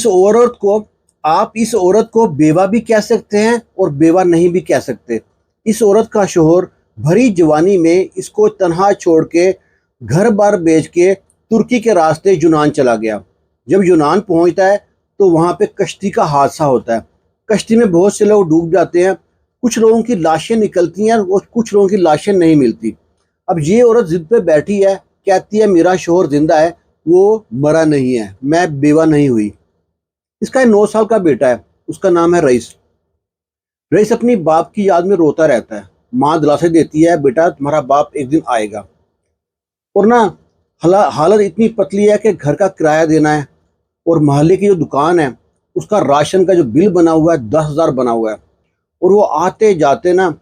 औरत को आप इस औरत को बेवा भी कह सकते हैं और बेवा नहीं भी कह सकते। इस औरत का शोहर भरी जवानी में इसको तन्हा छोड़ के घर बार बेच के तुर्की के रास्ते यूनान चला गया। जब यूनान पहुंचता है तो वहां पे कश्ती का हादसा होता है। कश्ती में बहुत से लोग डूब जाते हैं, कुछ लोगों की लाशें निकलती हैं और कुछ लोगों की लाशें नहीं मिलती। अब ये औरत जिद पे बैठी है, कहती है मेरा शोहर जिंदा है, वो मरा नहीं है, मैं बेवा नहीं हुई। इसका 9 साल का बेटा है, उसका नाम है रईस। रईस अपनी बाप की याद में रोता रहता है। माँ दिलासे देती है बेटा तुम्हारा बाप एक दिन आएगा। और ना हालत इतनी पतली है कि घर का किराया देना है और मोहल्ले की जो दुकान है उसका राशन का जो बिल बना हुआ है 10,000 बना हुआ है। और वो आते जाते ना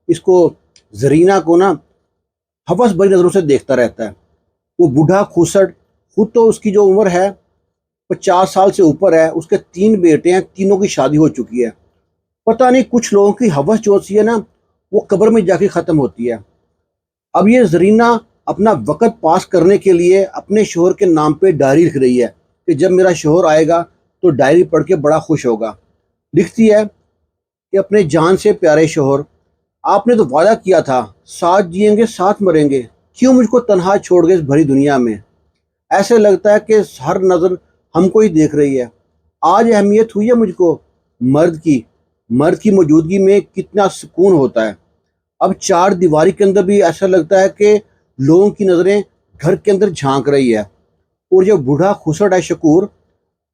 इसको जरीना को ना हवस भरी नज़रों से देखता रहता है। वो बूढ़ा खुसड़, खुद तो उसकी जो उम्र है 50 साल से ऊपर है, उसके 3 बेटे हैं, तीनों की शादी हो चुकी है। पता नहीं कुछ लोगों की हवस जो सी है ना वो कब्र में जाके ख़त्म होती है। अब ये जरीना अपना वक़्त पास करने के लिए अपने शोहर के नाम पे डायरी लिख रही है कि जब मेरा शोहर आएगा तो डायरी पढ़ के बड़ा खुश होगा। लिखती है कि अपने जान से प्यारे शोहर, आपने तो वादा किया था साथ जिएंगे साथ मरेंगे, क्यों मुझको तन्हा छोड़ गए इस भरी दुनिया में। ऐसे लगता है कि हर नज़र हमको ही देख रही है। आज अहमियत हुई है मुझको मर्द की मौजूदगी में कितना सुकून होता है। अब 4 दीवारी के अंदर भी ऐसा लगता है कि लोगों की नज़रें घर के अंदर झांक रही है। और जो बूढ़ा खुसड़ है शकूर,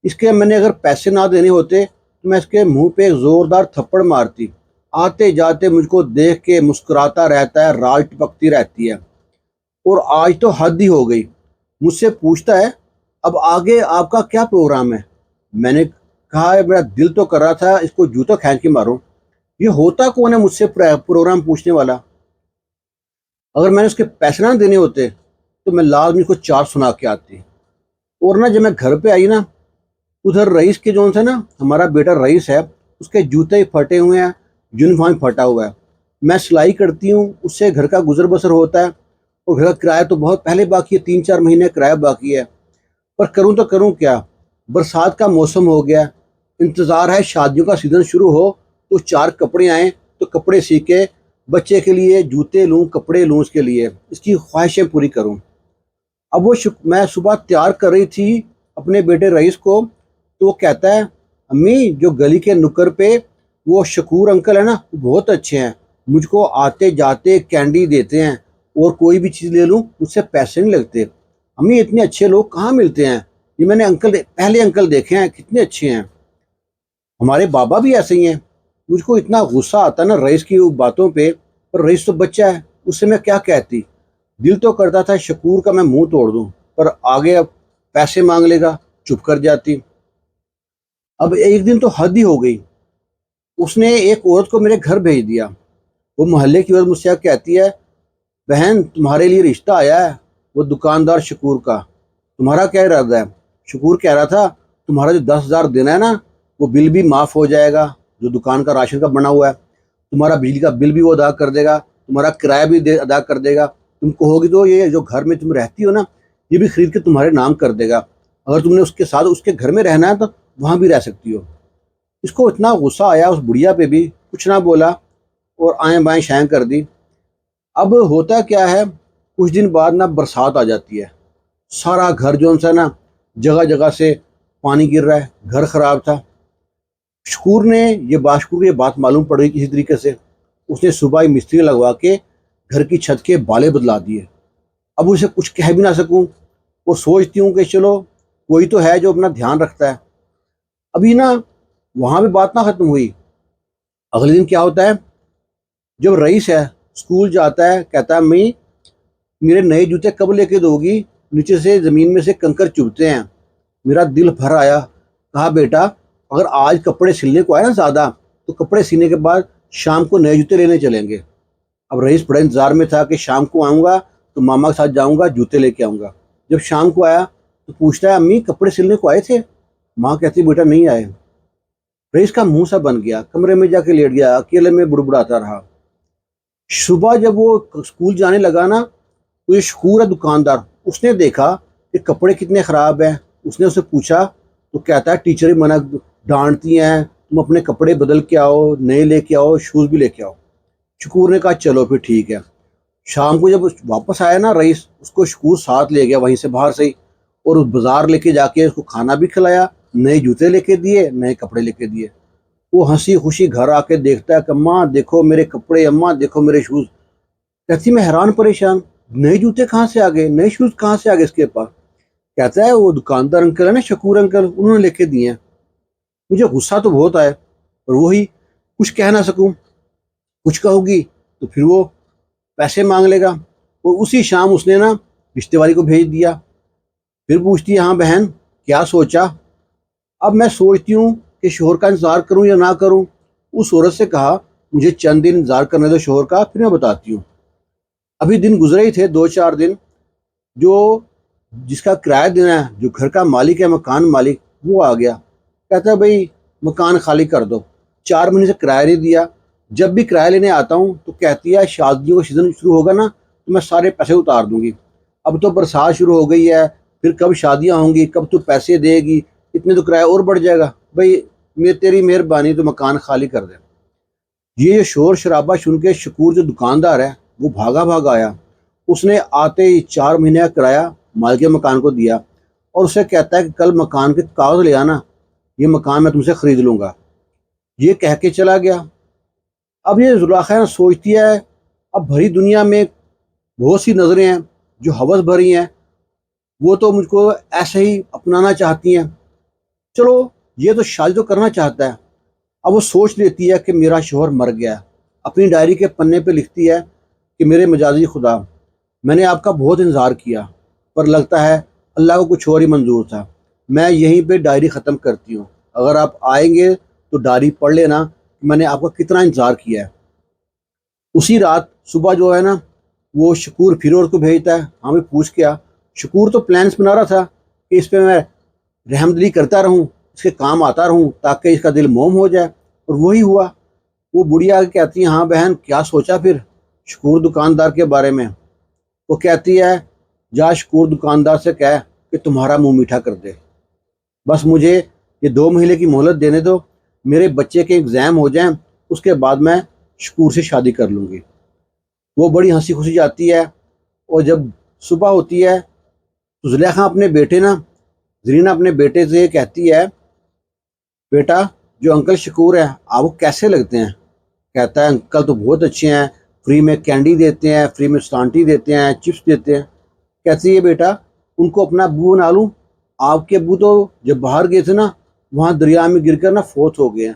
इसके मैंने अगर पैसे ना देने होते तो मैं इसके मुंह पे एक ज़ोरदार थप्पड़ मारती। आते जाते मुझको देख के मुस्कुराता रहता है, राल टपकती रहती है। और आज तो हद ही हो गई, मुझसे पूछता है अब आगे आपका क्या प्रोग्राम है। मैंने कहा है मेरा दिल तो कर रहा था इसको जूता खींच के मारूं। ये होता कौन है मुझसे प्रोग्राम पूछने वाला। अगर मैंने उसके पैसे ना देने होते तो मैं लाजमी इसको 4 सुना के आती। और ना जब मैं घर पे आई ना, उधर रईस के जोन से ना, हमारा बेटा रईस है, उसके जूते ही फटे हुए हैं, यूनिफॉर्म फटा हुआ है। मैं सिलाई करती हूँ, उससे घर का गुजर बसर होता है। और घर का किराया तो बहुत पहले बाकी है, 3-4 महीने किराया बाकी है। पर करूँ तो करूँ क्या, बरसात का मौसम हो गया, इंतज़ार है शादियों का सीज़न शुरू हो तो 4 कपड़े आएँ तो कपड़े सी के बच्चे के लिए जूते लूँ, कपड़े लूँ, उसके लिए इसकी ख्वाहिशें पूरी करूँ। अब वो मैं सुबह तैयार कर रही थी अपने बेटे रईस को, तो वो कहता है अम्मी जो गली के नुक्कड़ पे वो शकूर अंकल है ना, वो बहुत अच्छे हैं, मुझको आते जाते कैंडी देते हैं और कोई भी चीज़ ले लूँ मुझसे पैसे नहीं लगते। अम्मी इतने अच्छे लोग कहाँ मिलते हैं, ये मैंने पहले अंकल देखे हैं, कितने अच्छे हैं। हमारे बाबा भी ऐसे ही हैं। मुझको इतना गुस्सा आता है ना रईस की बातों पे, पर रईस तो बच्चा है, उससे मैं क्या कहती। दिल तो करता था शकूर का मैं मुंह तोड़ दूं, पर आगे अब पैसे मांग लेगा, चुप कर जाती। अब एक दिन तो हद ही हो गई, उसने एक औरत को मेरे घर भेज दिया। वो मोहल्ले की औरत मुझसे कहती है बहन तुम्हारे लिए रिश्ता आया है, वो दुकानदार शकूर का, तुम्हारा क्या इरादा है। शकूर कह रहा था तुम्हारा जो 10,000 देना है ना वो बिल भी माफ़ हो जाएगा, जो दुकान का राशन का बना हुआ है, तुम्हारा बिजली का बिल भी वो अदा कर देगा, तुम्हारा किराया भी अदा कर देगा। तुम कहोगी तो ये जो घर में तुम रहती हो ना ये भी खरीद के तुम्हारे नाम कर देगा। अगर तुमने उसके साथ उसके घर में रहना है तो वहाँ भी रह सकती हो। इसको इतना गुस्सा आया उस बुढ़िया पे भी, कुछ ना बोला और आएँ बाएँ शाएँ कर दी। अब होता क्या है, कुछ दिन बाद ना बरसात आ जाती है, सारा घर जो सा ना जगह जगह से पानी गिर रहा है, घर ख़राब था। शकूर को ये बात मालूम पड़ गई किसी तरीके से। उसने सुबह ही मिस्त्री लगवा के घर की छत के बाले बदला दिए। अब उसे कुछ कह भी ना सकूं, वो सोचती हूँ कि चलो कोई तो है जो अपना ध्यान रखता है। अभी ना वहाँ भी बात ना ख़त्म हुई। अगले दिन क्या होता है, जब रईस है स्कूल जाता है, कहता है अम्मी मेरे नए जूते कब लेके दोगी, नीचे से ज़मीन में से कंकर चुभते हैं। मेरा दिल भर आया। कहा बेटा अगर आज कपड़े सिलने को आए ना ज़्यादा तो कपड़े सीने के बाद शाम को नए जूते लेने चलेंगे। अब रईस बड़े इंतज़ार में था कि शाम को आऊँगा तो मामा के साथ जाऊँगा, जूते लेके आऊँगा। जब शाम को आया तो पूछता है अम्मी कपड़े सिलने को आए थे। माँ कहती बेटा नहीं आए। रईस का मुंह सा बन गया, कमरे में जाके लेट गया, अकेले में बुड़बुड़ाता रहा। सुबह जब वो स्कूल जाने लगा ना तो ये शकूर है दुकानदार, उसने देखा कि कपड़े कितने ख़राब हैं। उसने उससे पूछा تو کہتا ہے ٹیچر ہی منع ڈانٹتی ہیں، تم اپنے کپڑے بدل کے آؤ، نئے لے کے آؤ، شوز بھی لے کے آؤ۔ شکور نے کہا چلو پھر ٹھیک ہے۔ شام کو جب واپس آیا نا رئیس، اس کو شکور ساتھ لے گیا وہیں سے باہر سے ہی، اور اس بازار لے کے جا کے اس کو کھانا بھی کھلایا، نئے جوتے لے کے دیے، نئے کپڑے لے کے دیے۔ وہ ہنسی خوشی گھر آ کے دیکھتا ہے کہ اماں دیکھو میرے کپڑے، اماں دیکھو میرے شوز۔ کہتی میں حیران پریشان، نئے جوتے کہاں سے آ گئے، نئے شوز کہاں سے آ گئے اس کے پاس؟ کہتا ہے وہ دکاندار انکل ہے نا، شکور انکل، انہوں نے لے کے دیے ہیں۔ مجھے غصہ تو بہت آیا، اور وہی کچھ کہہ نہ سکوں، کچھ کہوں گی تو پھر وہ پیسے مانگ لے گا۔ اور اسی شام اس نے نا رشتے والی کو بھیج دیا۔ پھر پوچھتی ہے ہاں بہن کیا سوچا؟ اب میں سوچتی ہوں کہ شوہر کا انتظار کروں یا نہ کروں۔ اس عورت سے کہا مجھے چند دن انتظار کرنے دو شوہر کا، پھر میں بتاتی ہوں۔ ابھی دن گزرے ہی تھے، 2-4 دن۔ جو جس کا کرایہ دینا ہے، جو گھر کا مالک ہے، مکان مالک، وہ آ گیا۔ کہتا ہے بھائی مکان خالی کر دو۔ 4 مہینے سے کرایہ نہیں دیا۔ جب بھی کرایہ لینے آتا ہوں تو کہتی ہے شادیوں کا سیزن شروع ہوگا نا تو میں سارے پیسے اتار دوں گی۔ اب تو برسات شروع ہو گئی ہے، پھر کب شادیاں ہوں گی، کب تو پیسے دے گی، اتنے تو کرایہ اور بڑھ جائے گا۔ بھائی تیری مہربانی تو مکان خالی کر دے۔ یہ شور شرابہ سن کے شکور جو دکاندار ہے وہ بھاگا آیا۔ اس نے آتے ہی 4 مہینے کا کرایہ مالک مکان کو دیا، اور اسے کہتا ہے کہ کل مکان کے کاغذ لے آنا، یہ مکان میں تم سے خرید لوں گا۔ یہ کہہ کے چلا گیا۔ اب یہ زلیخا سوچتی ہے اب بھری دنیا میں بہت سی نظریں ہیں جو ہوس بھری ہیں، وہ تو مجھ کو ایسے ہی اپنانا چاہتی ہیں، چلو یہ تو شادی تو کرنا چاہتا ہے۔ اب وہ سوچ لیتی ہے کہ میرا شوہر مر گیا ہے۔ اپنی ڈائری کے پنے پہ لکھتی ہے کہ میرے مجازی خدا، میں نے آپ کا بہت انتظار کیا، پر لگتا ہے اللہ کو کچھ اور ہی منظور تھا۔ میں یہیں پہ ڈائری ختم کرتی ہوں۔ اگر آپ آئیں گے تو ڈائری پڑھ لینا کہ میں نے آپ کا کتنا انتظار کیا ہے۔ اسی رات صبح جو ہے نا وہ شکور پھر اور کو بھیجتا ہے، ہاں بھی پوچھ کیا؟ شکور تو پلانس بنا رہا تھا کہ اس پہ میں رحم دلی کرتا رہوں، اس کے کام آتا رہوں تاکہ اس کا دل موم ہو جائے، اور وہی ہوا۔ وہ بڑھیا کہتی ہیں ہاں بہن کیا سوچا پھر شکور دکاندار کے بارے میں؟ وہ کہتی ہے جا شکور دکاندار سے کہہ کہ تمہارا منہ میٹھا کر دے، بس مجھے یہ 2 مہینے کی مہلت دینے دو، میرے بچے کے ایگزام ہو جائیں، اس کے بعد میں شکور سے شادی کر لوں گی۔ وہ بڑی ہنسی خوشی جاتی ہے، اور جب صبح ہوتی ہے تو زلیخا اپنے بیٹے نا زرینہ اپنے بیٹے سے کہتی ہے بیٹا جو انکل شکور ہے آپ کو کیسے لگتے ہیں؟ کہتا ہے انکل تو بہت اچھے ہیں، فری میں کینڈی دیتے ہیں، فری میں سانٹی دیتے ہیں، چپس دیتے ہیں۔ کہتی ہے بیٹا ان کو اپنا ابو بنا لوں؟ آپ کے ابو تو جب باہر گئے تھے نا وہاں دریا میں گر کر نا فوت ہو گئے ہیں،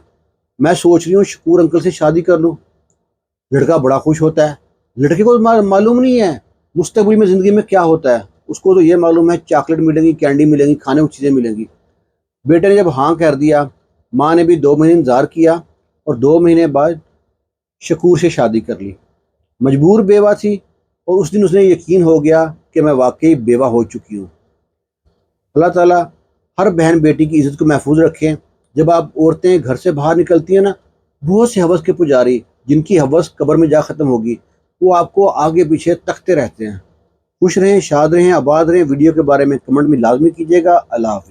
میں سوچ رہی ہوں شکور انکل سے شادی کر لوں۔ لڑکا بڑا خوش ہوتا ہے۔ لڑکے کو معلوم نہیں ہے مستقبل میں زندگی میں کیا ہوتا ہے، اس کو تو یہ معلوم ہے چاکلیٹ ملیں گی، کینڈی ملیں گی، کھانے کی چیزیں ملیں گی۔ بیٹے نے جب ہاں کر دیا، ماں نے بھی 2 مہینے انتظار کیا، اور 2 مہینے بعد شکور سے شادی کر لی۔ مجبور بیوہ تھی، اور اس دن اس نے یقین ہو گیا کہ میں واقعی بیوہ ہو چکی ہوں۔ اللہ تعالیٰ ہر بہن بیٹی کی عزت کو محفوظ رکھیں۔ جب آپ عورتیں گھر سے باہر نکلتی ہیں نا، بہت سے ہوس کے پجاری جن کی ہوس قبر میں جا ختم ہوگی، وہ آپ کو آگے پیچھے تکتے رہتے ہیں۔ خوش رہیں، شاد رہیں، آباد رہیں۔ ویڈیو کے بارے میں کمنٹ میں لازمی کیجیے گا۔ اللہ حافظ۔